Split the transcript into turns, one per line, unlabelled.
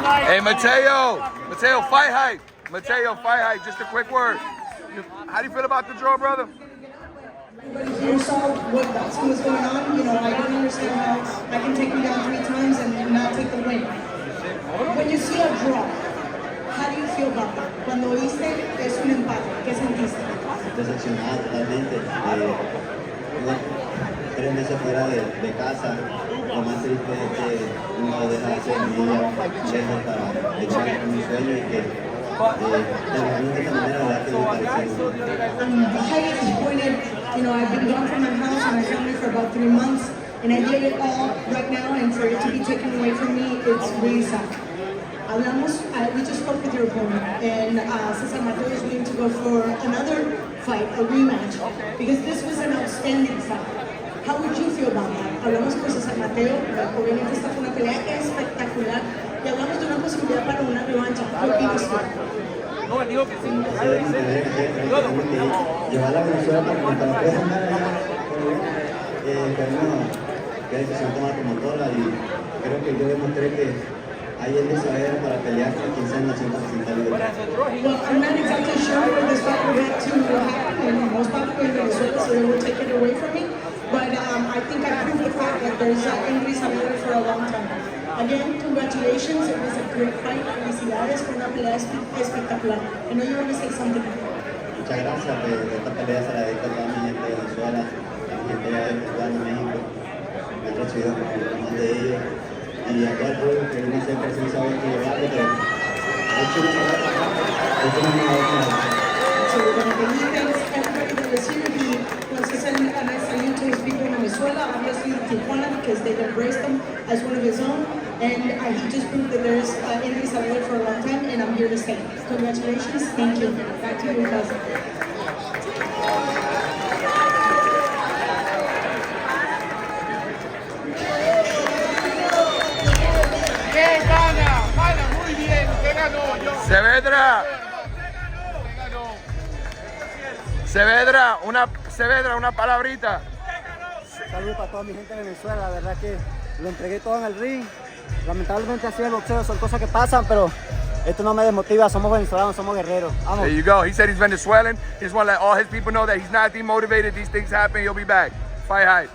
Hey, Mateo, fight hype. Mateo, fight hype. Just a quick word. How do you feel about the draw, brother?
Everybody here saw what boxing was going on. You know, I don't understand how I can take you down 3 times and not take the win. When you see a draw, how do you feel about that? Cuando viste es un empate, ¿qué sentiste?
Decepcionado totalmente. 3 meses fuera de casa. Lo más triste es que uno deja de hacer vida lejos para echar un sueño y que de esta manera la que
I'm highly disappointed. You know, I've been gone from my house and my family for about 3 months, and I did it all right now, and for it to be taken away from me, it's really sad. We just spoke with your opponent, and Cesar Mateo is willing to go for another fight, a rematch, because this was an outstanding fight. How would you feel about that? Hablamos con Cesar Mateo, obviamente esta fue una pelea espectacular, y hablamos de una posibilidad para una revancha. ¿Qué opinas tú?
No, digo que sí. Llevar la Venezuela para poder ganar allá, pero no, que decisión tomar como toda, y creo que yo demostré que hay el Saavedra para pelear con quien sea en nación para sentar libre.
Well, I'm not exactly sure where this fight will get to happen, and most probably in Venezuela, so they will take it away from me. But I think I proved the fact that there's Endry Saavedra for a long time. Again, congratulations. It was a great fight. Felicidades, fue una pelea espectacular. I know you want to say something.
Muchas gracias. Esta pelea se la dedico a toda mi gente de Venezuela, a mi gente de México. Me he recibido por más de ellos. Y a todo el pueblo que no sé por si saben que llevarlo, pero he hecho una
So we're going to believe thanks everybody that was here. He wants to send a nice salute to his people in Venezuela, obviously Tijuana, because they've embraced him as one of his own. And he just proved that there's Endry Saavedra for a long time, and I'm here to stay. Congratulations, thank you. Back to you, cousin.
Saavedra, una palabrita.
Saludos para toda mi gente de Venezuela, la verdad que lo entregué todo en el ring. Lamentablemente así el boxeo, son cosas que pasan, pero esto no me desmotiva, somos venezolanos, somos guerreros. Vamos.
There you go. He said he's Venezuelan. He just want to let all his people know that he's not demotivated. These things happen. He'll be back. Fight hype.